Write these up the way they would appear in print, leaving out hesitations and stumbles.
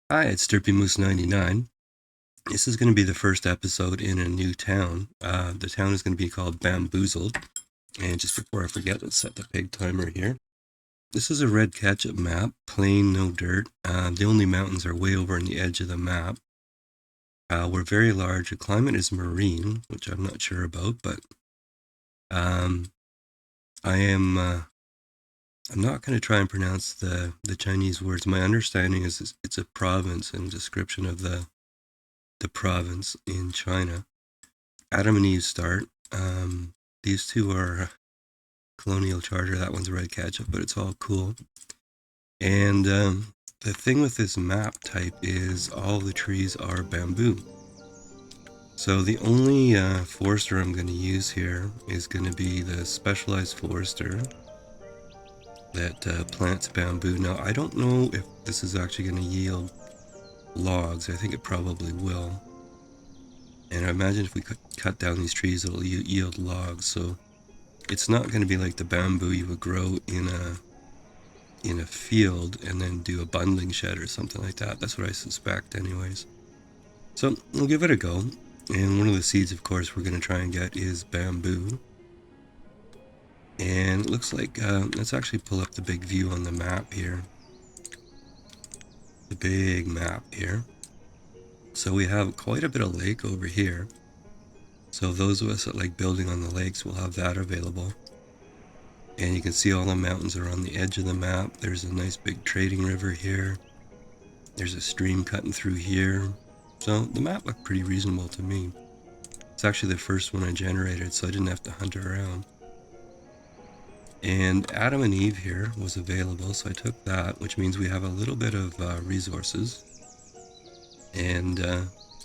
Hi, it's M99. This is going to be the first episode in a new town. The town is going to be called Bamboozled. And just before I forget, let's set the pig timer here. This is a red ketchup map, plain, no dirt. The only mountains are way over on the edge of the map. We're very large. The climate is marine, which I'm not sure about, but um, I'm not going to try and pronounce the Chinese words. My understanding is it's a province and description of the province in China. Adam and Eve start. These two are Colonial Charger. That one's Red Ketchup, but it's all cool. And the thing with this map type is all the trees are bamboo. So the only forester I'm going to use here is going to be the specialized forester that plants bamboo. Now, I don't know if this is actually going to yield logs. I think it probably will. And I imagine if we cut down these trees, it'll yield logs. So it's not going to be like the bamboo you would grow in a field and then do a bundling shed or something like that. That's what I suspect anyways. So we'll give it a go. And one of the seeds, of course, we're going to try and get is bamboo. And it looks like, let's actually pull up the big view on the map here. The big map here. So we have quite a bit of lake over here. So those of us that like building on the lakes will have that available. And you can see all the mountains are on the edge of the map. There's a nice big trading river here. There's a stream cutting through here. So the map looked pretty reasonable to me. It's actually the first one I generated, so I didn't have to hunt around. And Adam and Eve here was available, so I took that, which means we have a little bit of resources. And,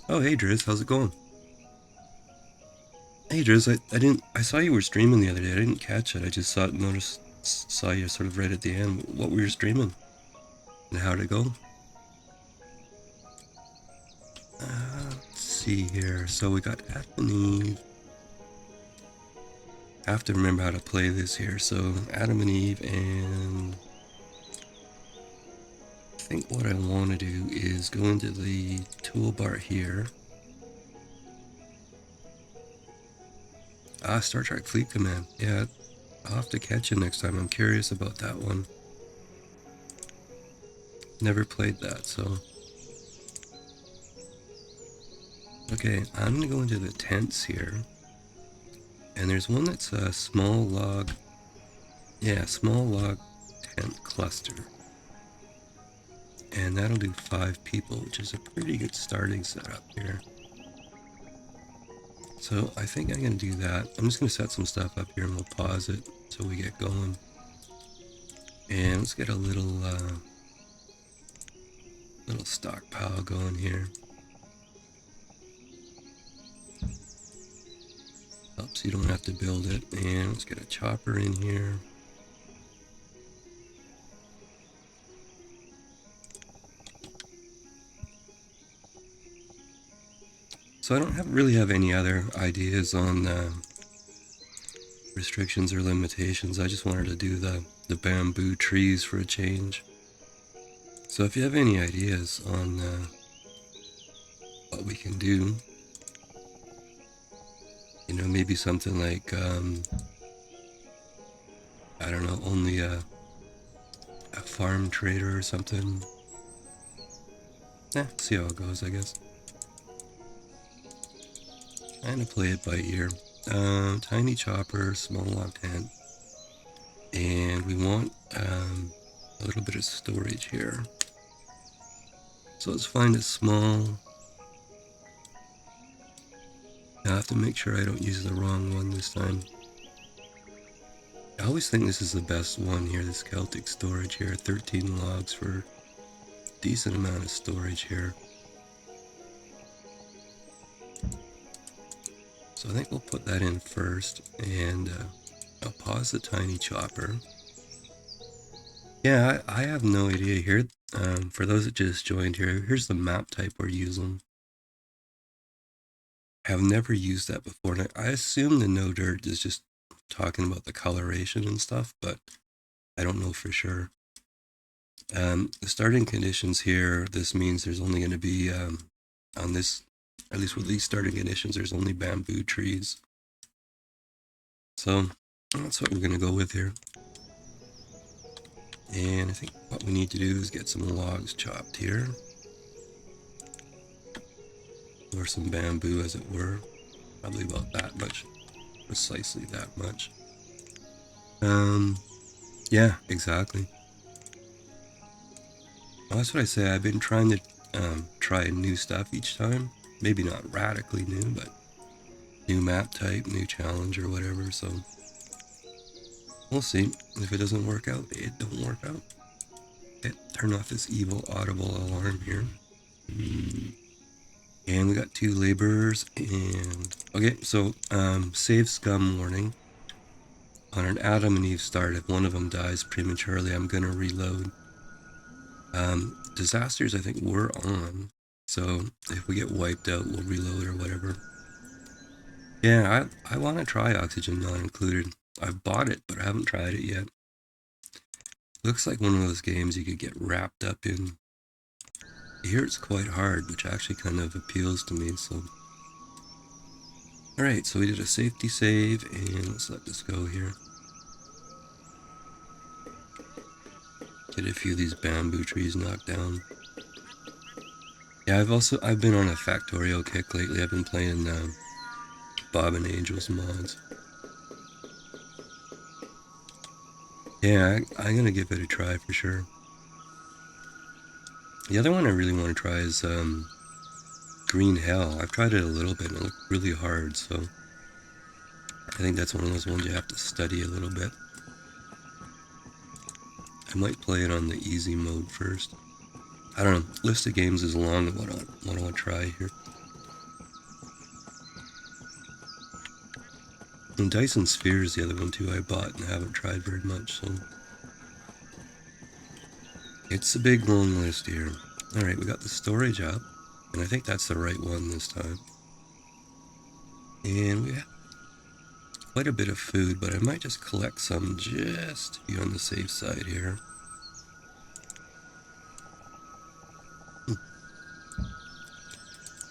oh, hey Driz, how's it going? Hey Driz, I saw you were streaming the other day. I didn't catch it. I just saw you sort of right at the end. What were you streaming? And how'd it go? Let's see here. So we got Adam and Eve. I have to remember how to play this here. So Adam and Eve, and I think what I want to do is go into the toolbar here. Star Trek Fleet Command. Yeah, I'll have to catch you next time. I'm curious about that one. Never played that, so. Okay, I'm gonna go into the tents here. And there's one that's a small log. Yeah, small log tent cluster. And that'll do 5 people, which is a pretty good starting setup here. So I think I'm going to do that. I'm just going to set some stuff up here and we'll pause it so we get going. And let's get a little stockpile going here. Helps you don't have to build it. And let's get a chopper in here. So I don't really have any other ideas on restrictions or limitations. I just wanted to do the bamboo trees for a change. So if you have any ideas on what we can do, you know, maybe something like, I don't know, only a farm trader or something. See how it goes, I guess. Kind of play it by ear. Tiny chopper, small log tent. And we want a little bit of storage here. So let's find a small. I have to make sure I don't use the wrong one this time. I always think this is the best one here, this Celtic storage here. 13 logs for a decent amount of storage here. So I think we'll put that in first, and I'll pause the tiny chopper. Yeah, I have no idea here. For those that just joined here, here's the map type we're using. I have never used that before, and I assume the no dirt is just talking about the coloration and stuff, but I don't know for sure. The starting conditions here, this means there's only going to be, on this, at least with these starting conditions, there's only bamboo trees. So that's what we're going to go with here. And I think what we need to do is get some logs chopped here. Or some bamboo, as it were. Probably about that much. Precisely that much. Yeah, exactly. Well, that's what I say. I've been trying to try new stuff each time. Maybe not radically new, but new map type, new challenge or whatever. So we'll see. If it doesn't work out, it don't work out. Okay, turn off this evil audible alarm here. And we got 2 laborers and okay, so save scum warning. On an Adam and Eve start, if one of them dies prematurely, I'm gonna reload. Disasters I think we're on. So if we get wiped out, we'll reload or whatever. Yeah, I want to try oxygen not included. I've bought it, but I haven't tried it yet. Looks like one of those games you could get wrapped up in. Here it's quite hard, which actually kind of appeals to me, so. Alright, so we did a safety save, and let's let this go here. Get a few of these bamboo trees knocked down. Yeah, I've been on a Factorio kick lately. I've been playing Bob and Angel's mods. Yeah, I'm gonna give it a try for sure. The other one I really want to try is Green Hell. I've tried it a little bit and it looked really hard, so I think that's one of those ones you have to study a little bit. I might play it on the easy mode first. I don't know. List of games is long of what I want to try here. And Dyson Sphere is the other one too I bought and haven't tried very much, so it's a big long list here. Alright, we got the storage up, and I think that's the right one this time. And we have quite a bit of food, but I might just collect some just to be on the safe side here.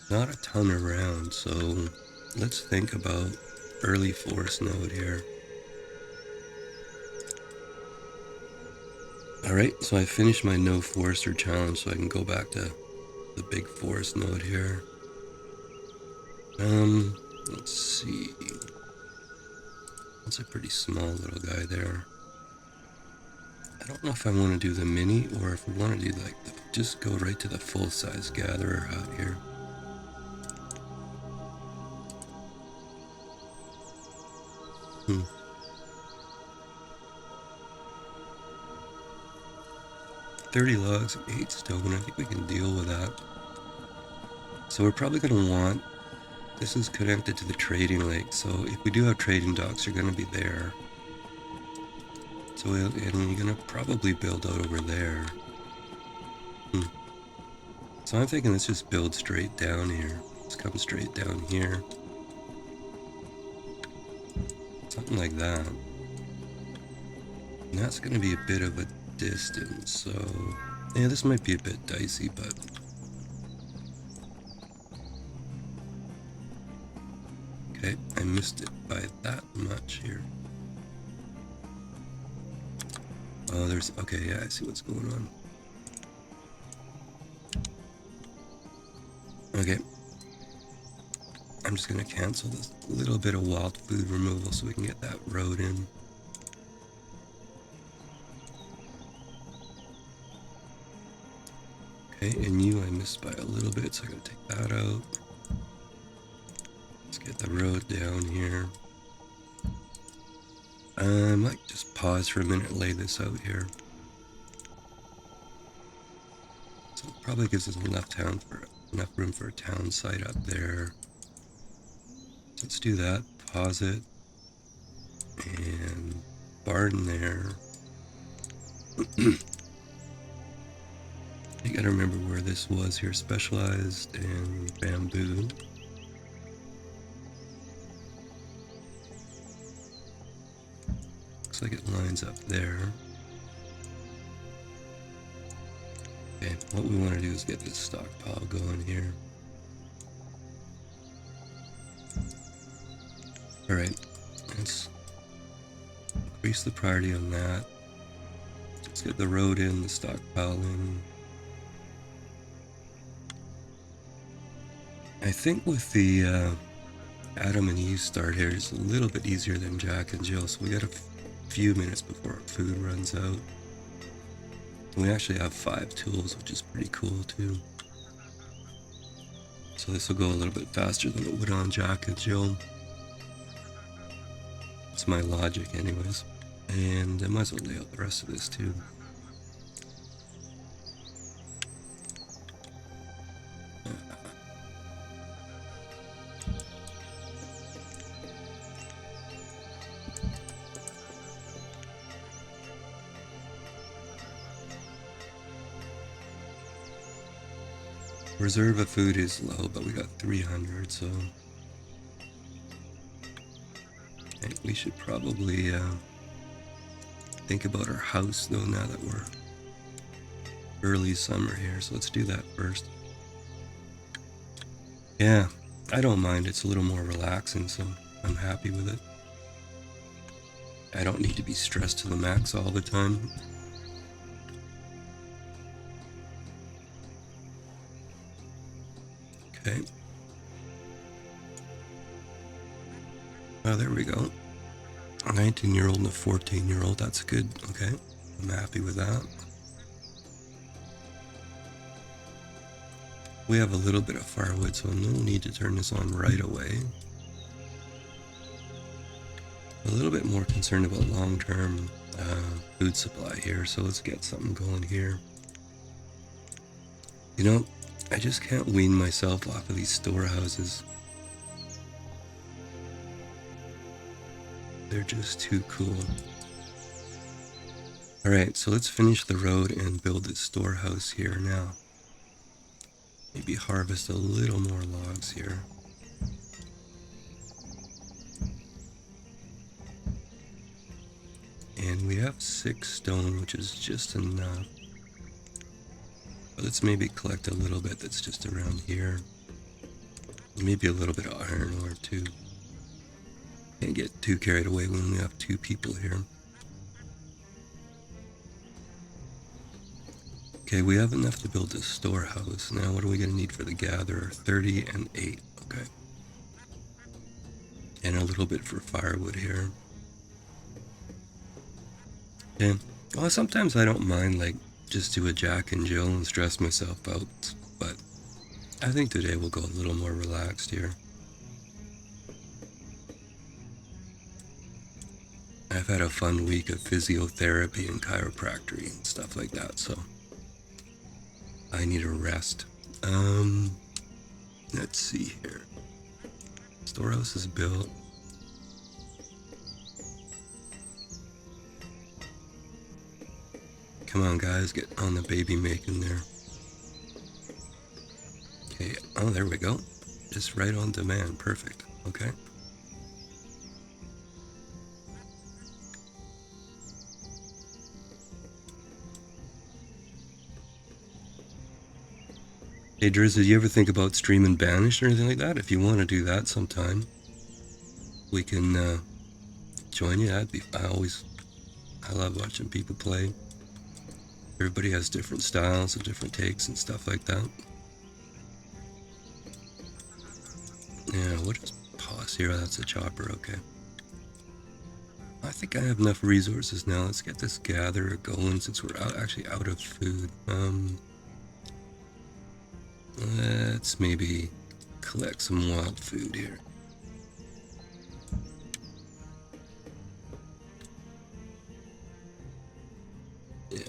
Not a ton around, so let's think about early forest node here. Alright, so I finished my no forester challenge, so I can go back to the big forest node here. Let's see. That's a pretty small little guy there. I don't know if I want to do the mini or if we want to do like just go right to the full size gatherer out here. Hmm. 30 logs and 8 stone. I think we can deal with that. So we're probably going to want, this is connected to the trading lake, so if we do have trading docks, they're going to be there. So and we're going to probably build out over there. So I'm thinking let's just build straight down here. Let's come straight down here. Something like that. And that's going to be a bit of a distance, so yeah, this might be a bit dicey, but okay, I missed it by that much here. Oh, there's, okay, yeah, I see what's going on. Okay, I'm just going to cancel this little bit of wild food removal so we can get that road in. Okay, and you I missed by a little bit, so I gotta take that out. Let's get the road down here. I might just pause for a minute and lay this out here. So it probably gives us enough room for a town site up there. Let's do that. Pause it. And barn there. You gotta remember where this was here. Specialized and bamboo. Looks like it lines up there. Okay, what we want to do is get this stockpile going here. Alright, let's increase the priority on that. Let's get the road in, the stockpile in. I think with the Adam and Eve start here, it's a little bit easier than Jack and Jill, so we got a few minutes before our food runs out. And we actually have 5 tools, which is pretty cool too. So this will go a little bit faster than it would on Jack and Jill. It's my logic anyways. And I might as well lay out the rest of this too. Reserve of food is low, but we got 300, so I think we should probably think about our house though now that we're early summer here, so let's do that first. Yeah, I don't mind, it's a little more relaxing, so I'm happy with it. I don't need to be stressed to the max all the time. Okay. Oh, there we go. A 19-year-old and a 14-year-old, that's good. Okay, I'm happy with that. We have a little bit of firewood, so no need to turn this on right away. A little bit more concerned about long-term food supply here, so let's get something going here. You know, I just can't wean myself off of these storehouses. They're just too cool. Alright, so let's finish the road and build this storehouse here now. Maybe harvest a little more logs here. And we have 6 stone, which is just enough. But let's maybe collect a little bit that's just around here. Maybe a little bit of iron ore too. Can't get too carried away when we have 2 people here. Okay, we have enough to build a storehouse. Now what are we going to need for the gatherer? 30 and 8. Okay. And a little bit for firewood here. Okay. Well, sometimes I don't mind, like, just do a Jack and Jill and stress myself out. But I think today we'll go a little more relaxed here. I've had a fun week of physiotherapy and chiropractic and stuff like that, so I need a rest. Let's see here. Storehouse is built. Come on, guys, get on the baby making there. Okay, oh, there we go. Just right on demand, perfect, okay. Hey Driz, did you ever think about streaming Banished or anything like that? If you want to do that sometime, we can join you. I love watching people play. Everybody has different styles and different takes and stuff like that. Yeah, we'll just pause here. That's a chopper, okay. I think I have enough resources now. Let's get this gatherer going since we're actually out of food. Let's maybe collect some wild food here. Yeah.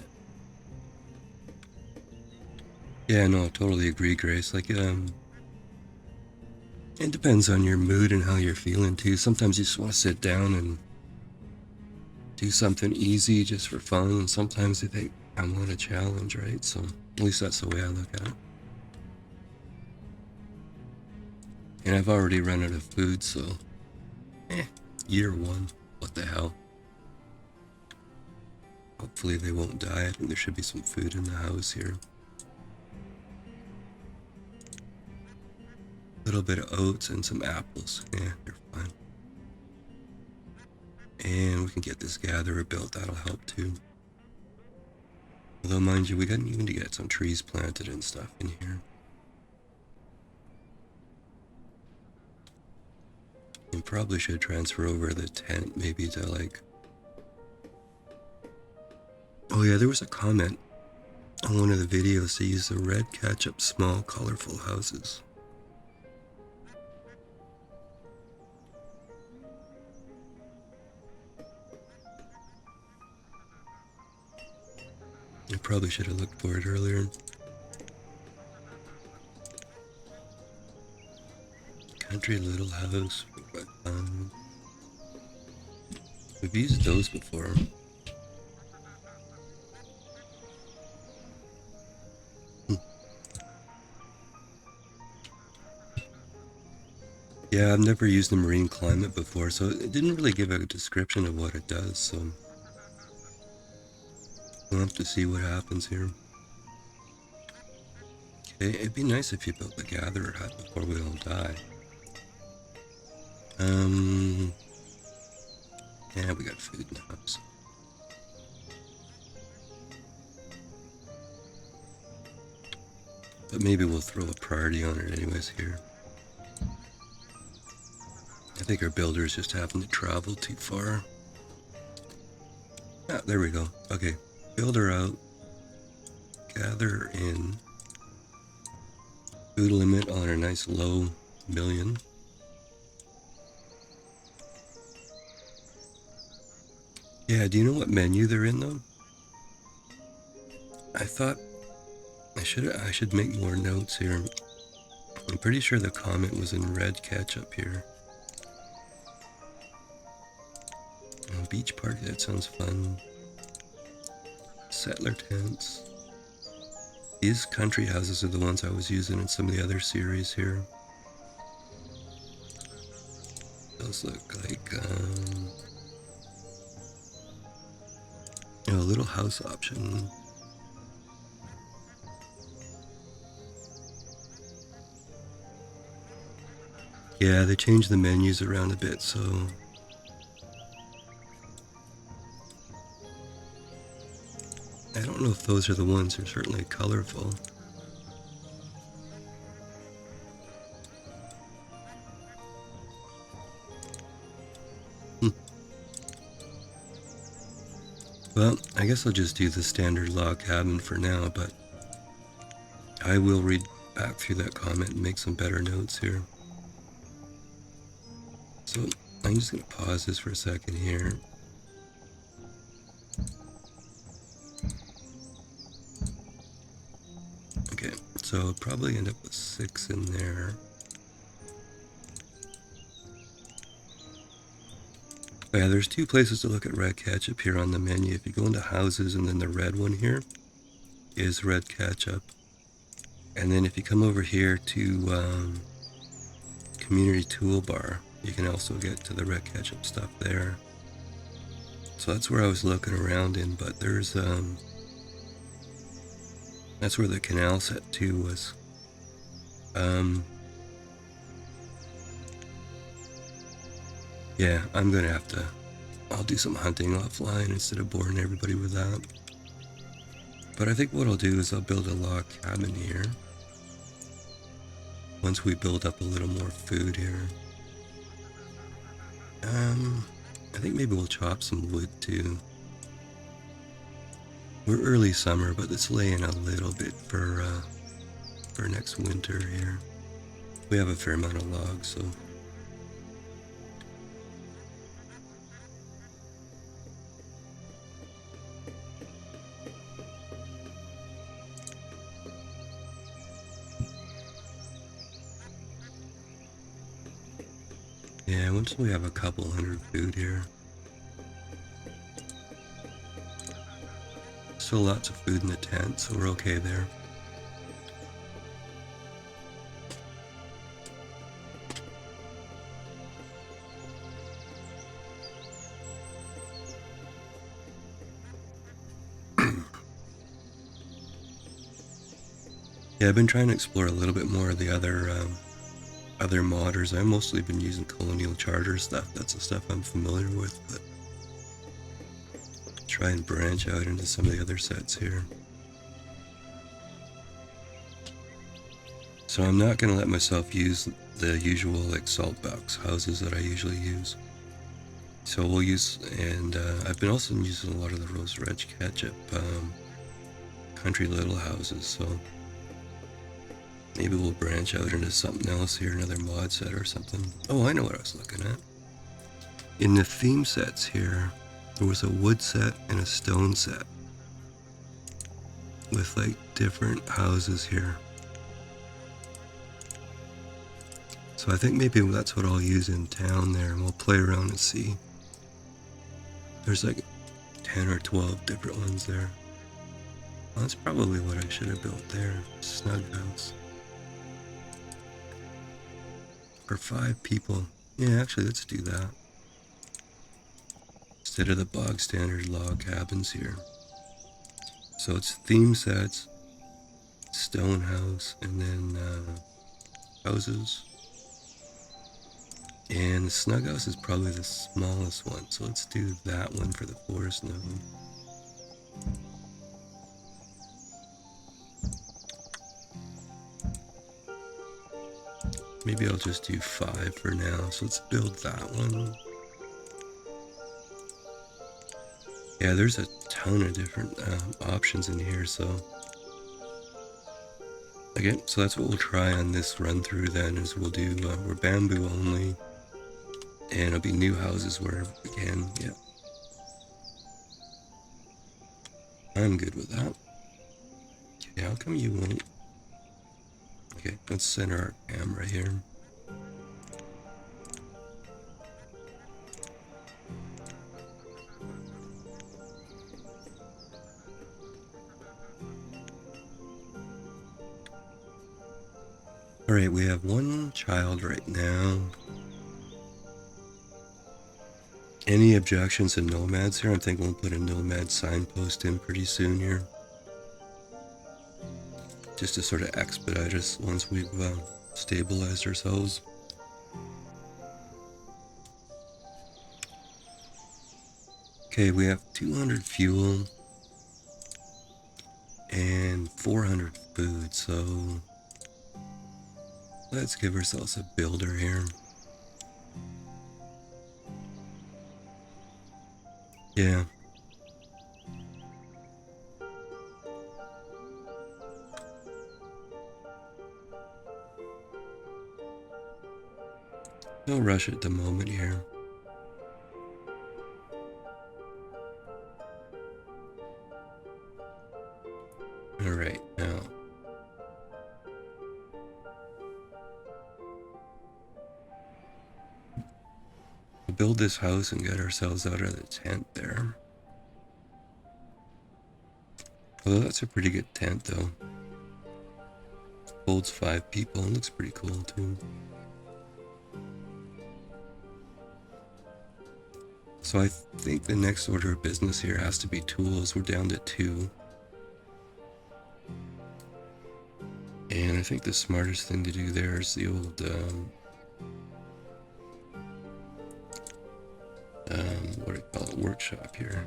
Yeah, no, totally agree, Grace. Like, it depends on your mood and how you're feeling too. Sometimes you just want to sit down and do something easy just for fun, and sometimes you think, I want a challenge, right? So, at least that's the way I look at it. And I've already run out of food, so year 1, what the hell. Hopefully they won't die. I think there should be some food in the house here. little bit of oats and some apples. Yeah, they're fine. And we can get this gatherer built. That'll help too. Although, mind you, we got even to get some trees planted and stuff in here. And probably should transfer over the tent maybe to like... Oh yeah, there was a comment on one of the videos to use the red ketchup small colorful houses. I probably should have looked for it earlier. Country little house. We've used those before. Yeah, I've never used the marine climate before, so it didn't really give a description of what it does, so we'll have to see what happens here. Okay, it'd be nice if you built the gatherer hut before we all die. Yeah, we got food in the house. But maybe we'll throw a priority on it anyways here. I think our builder's just having to travel too far. Ah, there we go. Okay, builder out. Gather in. Food limit on a nice low million. Yeah, do you know what menu they're in though? I thought I should make more notes here. I'm pretty sure the comment was in red ketchup here. Oh, beach party, that sounds fun. Settler tents. These country houses are the ones I was using in some of the other series here. Those look like a little house option. Yeah, they changed the menus around a bit, so I don't know if those are the ones. They're certainly colorful. Well, I guess I'll just do the standard log cabin for now, but I will read back through that comment and make some better notes here. So I'm just going to pause this for a second here. Okay, so I'll probably end up with 6 in there. Oh yeah, there's 2 places to look at red ketchup here on the menu. If you go into houses, and then the red one here is red ketchup. And then if you come over here to community toolbar, you can also get to the red ketchup stuff there. So that's where I was looking around in, but there's that's where the canal set 2 was. Yeah, I'm gonna have to, I'll do some hunting offline instead of boring everybody with that. But I think what I'll do is I'll build a log cabin here. Once we build up a little more food here. I think maybe we'll chop some wood too. We're early summer, but let's lay in a little bit for next winter here. We have a fair amount of logs, so. Yeah, once we have a couple hundred food here. Still lots of food in the tent, so we're okay there. Yeah, I've been trying to explore a little bit more of the other other modders. I've mostly been using Colonial Charter stuff. That's the stuff I'm familiar with, but try and branch out into some of the other sets here. So I'm not going to let myself use the usual like saltbox houses that I usually use. So we'll use, and I've been also using a lot of the Rose Red Ketchup country little houses, so maybe we'll branch out into something else here, another mod set or something. Oh, I know what I was looking at. In the theme sets here, there was a wood set and a stone set with like different houses here. So I think maybe that's what I'll use in town there, and we'll play around and see. There's like 10 or 12 different ones there. Well, that's probably what I should have built there. Snug house. For 5 people. Yeah, actually, let's do that. Instead of the bog standard log cabins here. So it's theme sets, stone house, and then houses. And the snug house is probably the smallest one, so let's do that one for the forest node. Maybe I'll just do 5 for now, so let's build that one. Yeah, there's a ton of different options in here, so again, so that's what we'll try on this run through then, is we'll do, we're bamboo only, and it'll be new houses wherever we can. Yeah, I'm good with that. Okay, how come you won't? Okay, let's center our camera here. Alright, we have 1 child right now. Any objections to nomads here? I'm thinking we'll put a nomad signpost in pretty soon here. Just to sort of expedite us once we've stabilized ourselves. Okay, we have 200 fuel and 400 food, so let's give ourselves a builder here. Yeah. No rush at the moment here. Alright, now. We'll build this house and get ourselves out of the tent there. Although that's a pretty good tent though. Holds 5 people and looks pretty cool too. So I think the next order of business here has to be tools. We're down to 2. And I think the smartest thing to do there is the old what do you call it, workshop here.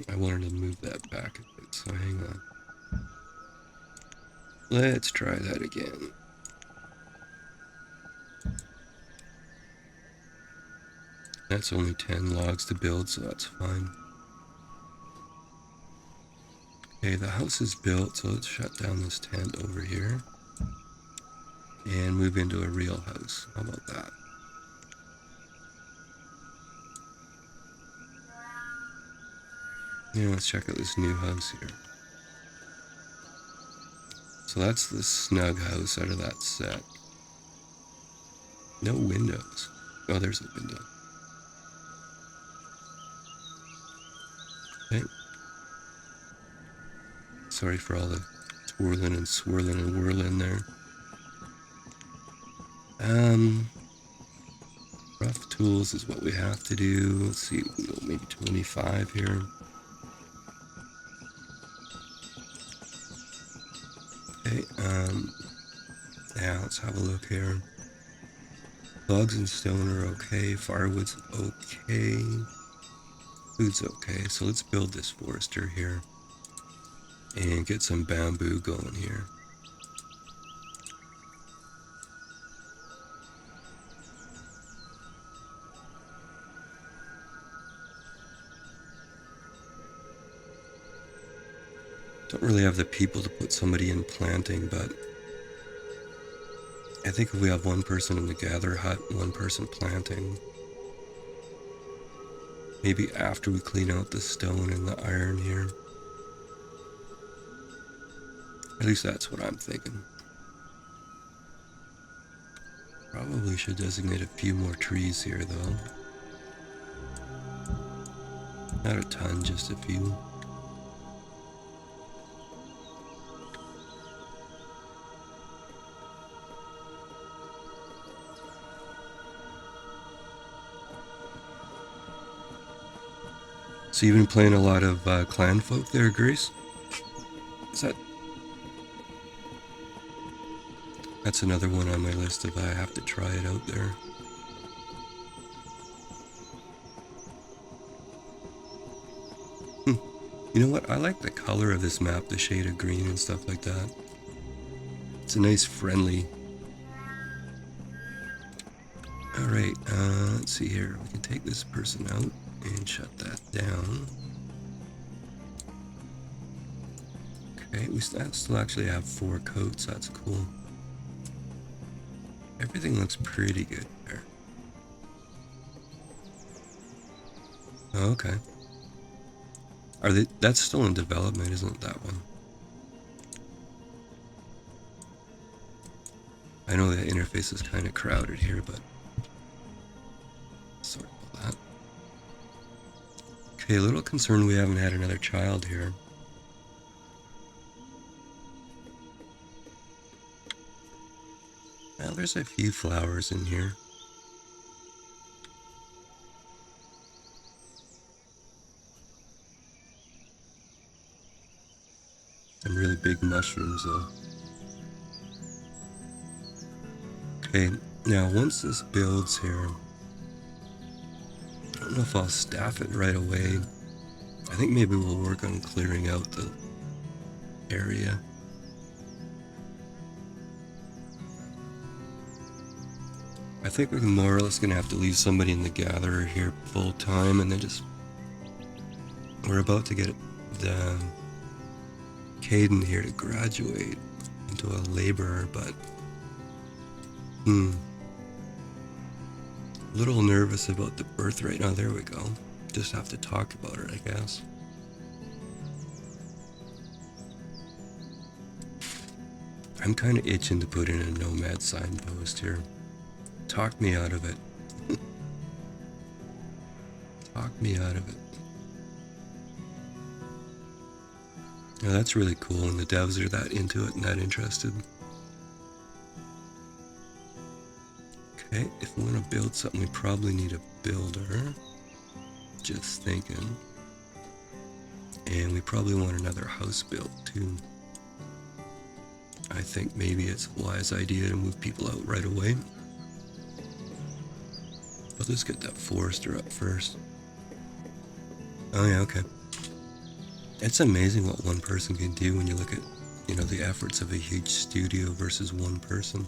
I wanted to move that back a bit, so hang on. Let's try that again. That's only 10 logs to build, so that's fine. Okay, the house is built, so let's shut down this tent over here and move into a real house. How about that? Yeah, let's check out this new house here. So that's the snug house out of that set. No windows. Oh, there's a window. Okay. Sorry for all the twirling and swirling and whirling there. Rough tools is what we have to do. Let's see, maybe 25 here. Okay, yeah, let's have a look here. Logs and stone are okay, firewood's okay, food's okay. So let's build this forester here and get some bamboo going here. Don't really have the people to put somebody in planting, but I think if we have one person in the gather hut, one person planting, maybe after we clean out the stone and the iron here. At least that's what I'm thinking. Probably should designate a few more trees here though. Not a ton, just a few. So you've been playing a lot of clan folk there, Grace? Is that... That's another one on my list if I have to try it out there. You know what? I like the color of this map, the shade of green and stuff like that. It's a nice friendly... Alright, let's see here. We can take this person out and shut that down. Okay, we still actually have 4 coats. That's cool. Everything looks pretty good there. Oh, okay. Are they? That's still in development, isn't that one? I know the interface is kind of crowded here, but sorry about that. Okay, a little concerned we haven't had another child here. Well, there's a few flowers in here. Some really big mushrooms, though. Okay, now once this builds here, I don't know if I'll staff it right away. I think maybe we'll work on clearing out the area. I think we're more or less going to have to leave somebody in the gatherer here full time, and then just... We're about to get the Caden here to graduate into a laborer, but... A little nervous about the birth rate. Oh, there we go. Just have to talk about it, I guess. I'm kind of itching to put in a nomad signpost here. Talk me out of it. Talk me out of it. Now that's really cool when the devs are that into it and that interested. Okay, if we want to build something, we probably need a builder. Just thinking. And we probably want another house built too. I think maybe it's a wise idea to move people out right away. But let's get that forester up first. Oh yeah, okay. It's amazing what one person can do when you look at, you know, the efforts of a huge studio versus one person.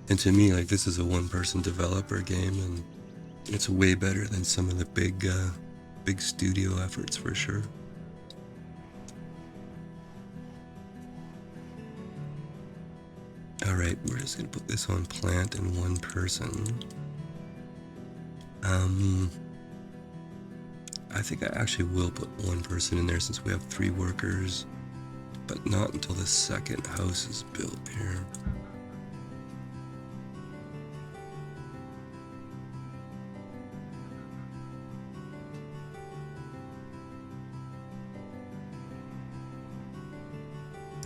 And to me, like, this is a one-person developer game, and it's way better than some of the big studio efforts for sure. Alright, we're just gonna put this on plant and one person. I think I actually will put one person in there since we have 3 workers, but not until the second house is built here.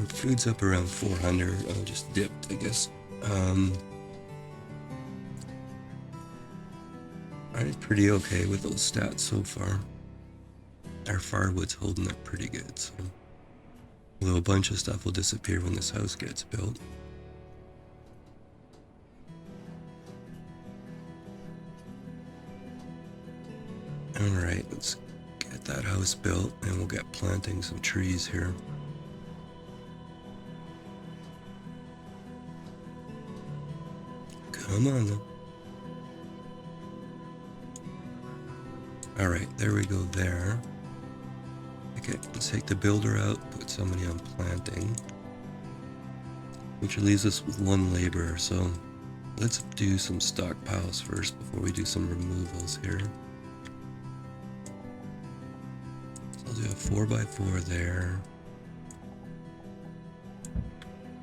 Food's up around 400. Oh, just dipped, I guess. I'm pretty okay with those stats so far. Our firewood's holding up pretty good, so. Although a bunch of stuff will disappear when this house gets built. Alright, let's get that house built and we'll get planting some trees here. Come on then. Alright, there we go there. Okay, let's take the builder out, put somebody on planting. Which leaves us with one laborer, so let's do some stockpiles first before we do some removals here. So I'll do a 4x4 there.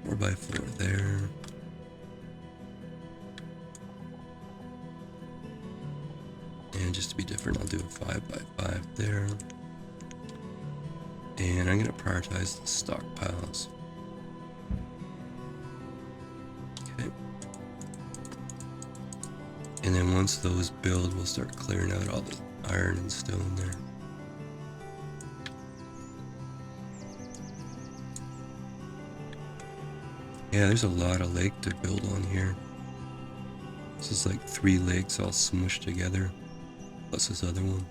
4x4 there. And just to be different, I'll do a 5x5 there. And I'm going to prioritize the stockpiles. Okay. And then once those build, we'll start clearing out all the iron and stone there. Yeah, there's a lot of lake to build on here. This is like 3 lakes all smushed together, plus this other one.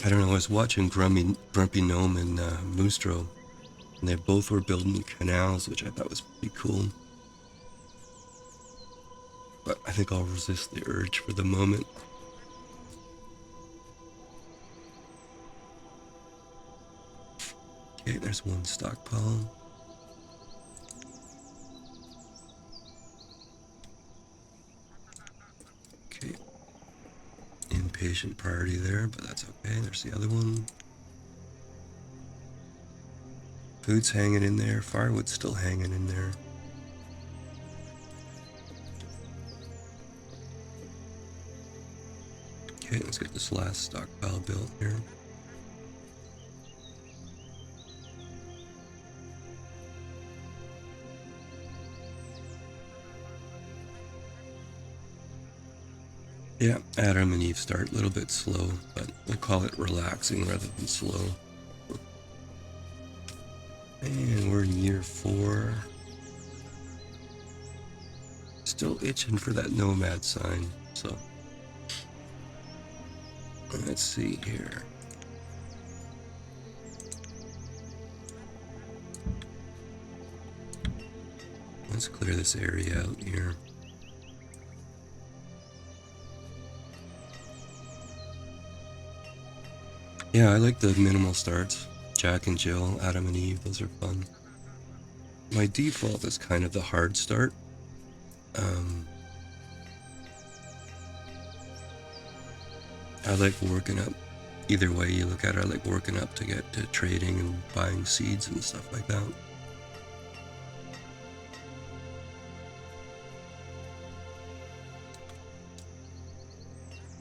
I don't know, I was watching Grumpy Gnome and Moostro, and they both were building canals, which I thought was pretty cool. But I think I'll resist the urge for the moment. Okay, there's one stockpile. Okay. Impatient priority there, but that's okay. There's the other one. Food's hanging in there. Firewood's still hanging in there. Okay, let's get this last stockpile built here. Yeah, Adam and Eve start a little bit slow, but we'll call it relaxing rather than slow. And we're in year 4. Still itching for that nomad sign, so let's see here. Let's clear this area out here. Yeah, I like the minimal starts. Jack and Jill, Adam and Eve, those are fun. My default is kind of the hard start. I like working up. Either way you look at it, I like working up to get to trading and buying seeds and stuff like that.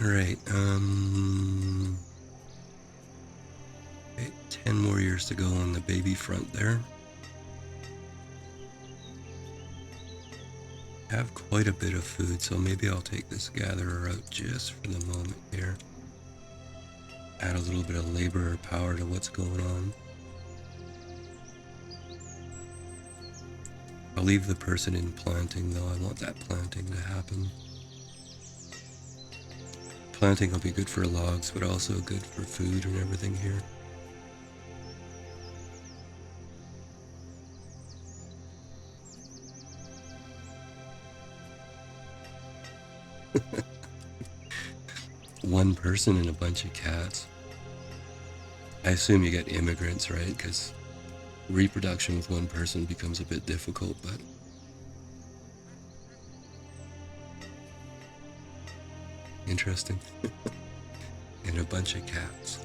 Alright, okay, 10 more years to go on the baby front there. I have quite a bit of food, so maybe I'll take this gatherer out just for the moment here. Add a little bit of labor or power to what's going on. I'll leave the person in planting though, I want that planting to happen. Planting will be good for logs, but also good for food and everything here. One person and a bunch of cats. I assume you get immigrants, right? Because reproduction with one person becomes a bit difficult, but interesting. And a bunch of cats.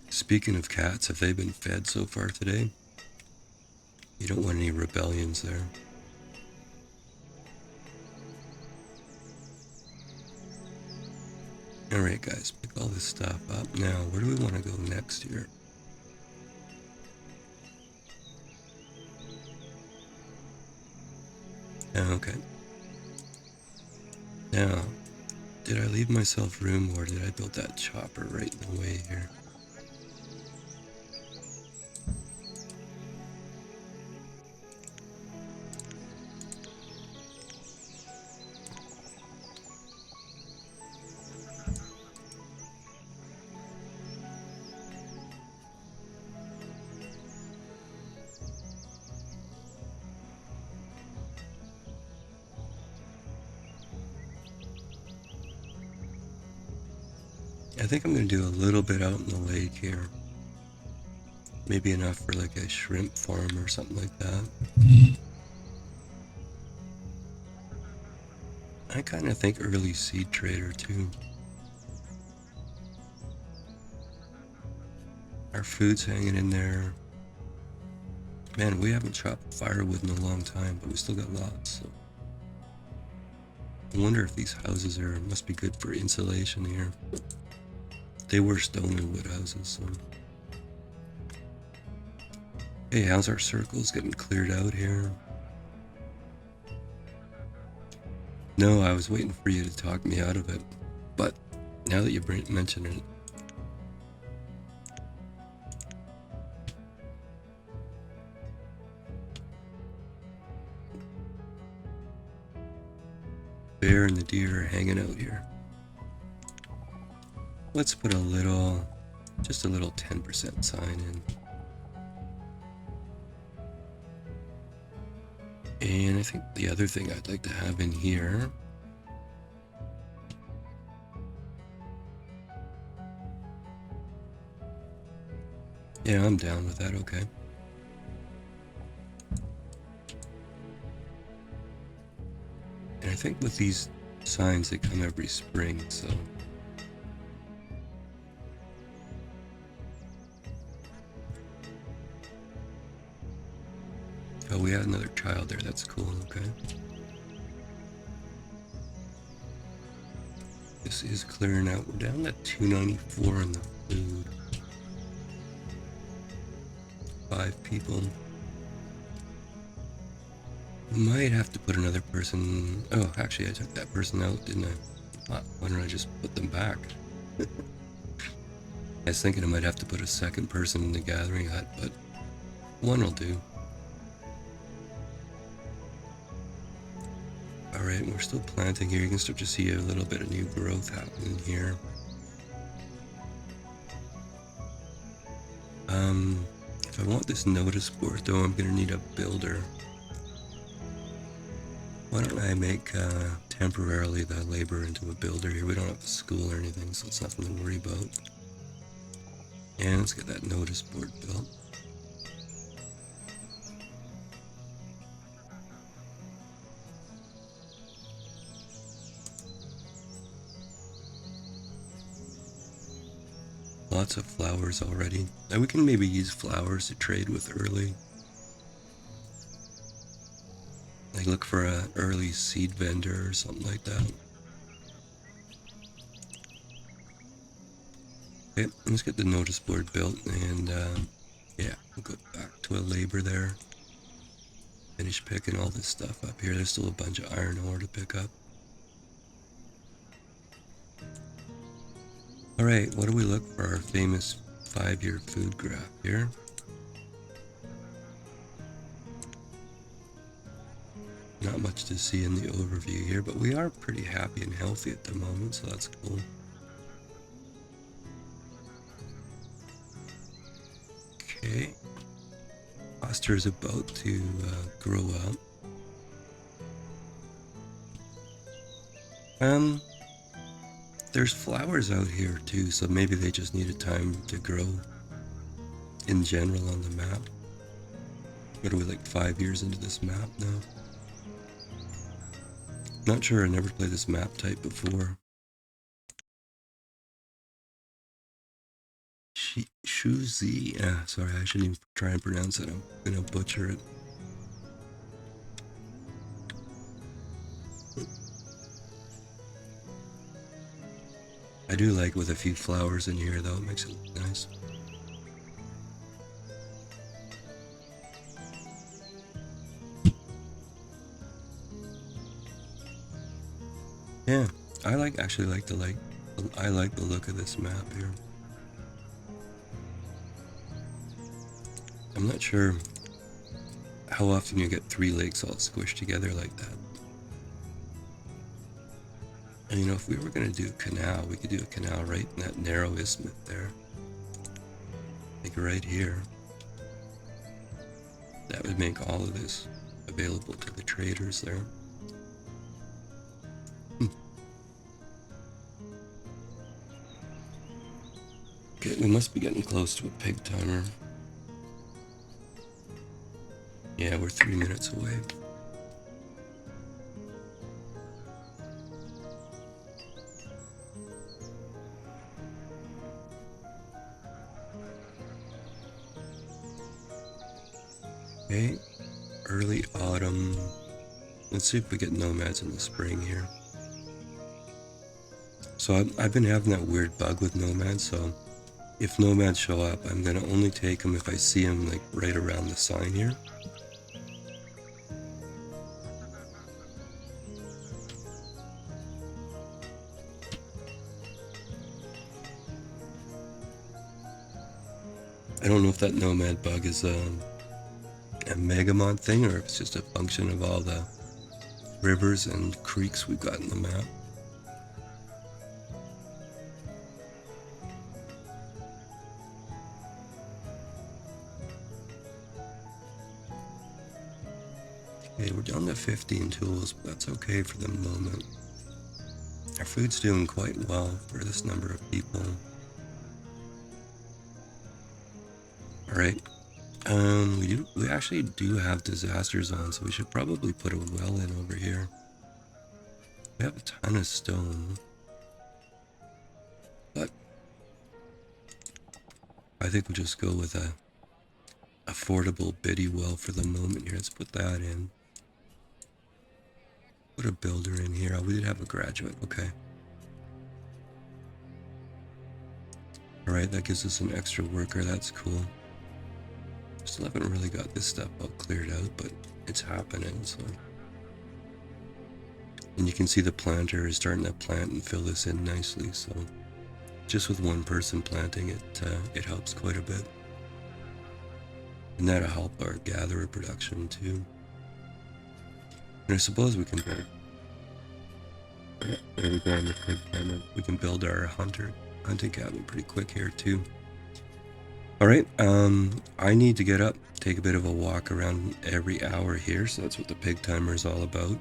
Speaking of cats, have they been fed so far today? You don't want any rebellions there. Alright guys, pick all this stuff up. Now, where do we want to go next here? Okay. Now, did I leave myself room or did I build that chopper right in the way here? I think I'm going to do a little bit out in the lake here. Maybe enough for like a shrimp farm or something like that. I kind of think early seed trader too. Our food's hanging in there. Man, we haven't chopped firewood in a long time, but we still got lots. So I wonder if these houses must be good for insulation here. They were stone and wood houses, so. Hey, how's our circles getting cleared out here? No, I was waiting for you to talk me out of it, but now that you mention it. Bear and the deer are hanging out here. Let's put just a little 10% sign in. And I think the other thing I'd like to have in here, yeah, I'm down with that, okay. And I think with these signs, they come every spring, so. Oh, we had another child there, that's cool, okay. This is clearing out, we're down to 294 in the food. 5 people. Might have to put another person. Oh, actually, I took that person out, didn't I? Why don't I just put them back? I was thinking I might have to put a second person in the gathering hut, but one will do. Alright, we're still planting here. You can start to see a little bit of new growth happening here. If I want this notice board, though, I'm going to need a builder. Why don't I make temporarily the labor into a builder here? We don't have a school or anything, so it's nothing to worry about. And let's get that notice board built. Lots of flowers already. Now we can maybe use flowers to trade with early. Like look for an early seed vendor or something like that. Okay, let's get the notice board built and yeah, we'll go back to a labor there. Finish picking all this stuff up here. There's still a bunch of iron ore to pick up. Alright, what do we look for our famous 5-year food graph here? Not much to see in the overview here, but we are pretty happy and healthy at the moment, so that's cool. Okay. Foster is about to grow up. There's flowers out here too, so maybe they just needed time to grow in general on the map. What are we, like 5 years into this map now? Not sure, I never played this map type before. Shuzi. Sorry, I shouldn't even try and pronounce it. I'm gonna butcher it. I I do like with a few flowers in here though, it makes it look nice. Yeah, I actually like I like the look of this map here. I'm not sure how often you get 3 lakes all squished together like that. And you know, if we were gonna do a canal, we could do a canal right in that narrow isthmus there. Like right here. That would make all of this available to the traders there. Okay, we must be getting close to a pig timer. Yeah, we're 3 minutes away. Okay, early autumn. Let's see if we get nomads in the spring here. So I've been having that weird bug with nomads, so if nomads show up, I'm gonna only take them if I see them like right around the sign here. I don't know if that nomad bug is a megamod thing or if it's just a function of all the rivers and creeks we've got in the map. Okay, we're down to 15 tools, but that's okay for the moment. Our food's doing quite well for this number of people. Alright, we actually do have disaster zones, so we should probably put a well in over here. We have a ton of stone, but I think we'll just go with a affordable biddy well for the moment here. Let's put that in. Put a builder in here. Oh, we did have a graduate. Okay. Alright, that gives us an extra worker. That's cool. Still haven't really got this stuff all cleared out, but it's happening, so. And you can see the planter is starting to plant and fill this in nicely, so just with one person planting it, it helps quite a bit. And that'll help our gatherer production too. And I suppose we can build. There we go on the pig cabin. We can build our hunting cabin pretty quick here too. Alright, I need to get up, take a bit of a walk around every hour here, so that's what the pig timer is all about.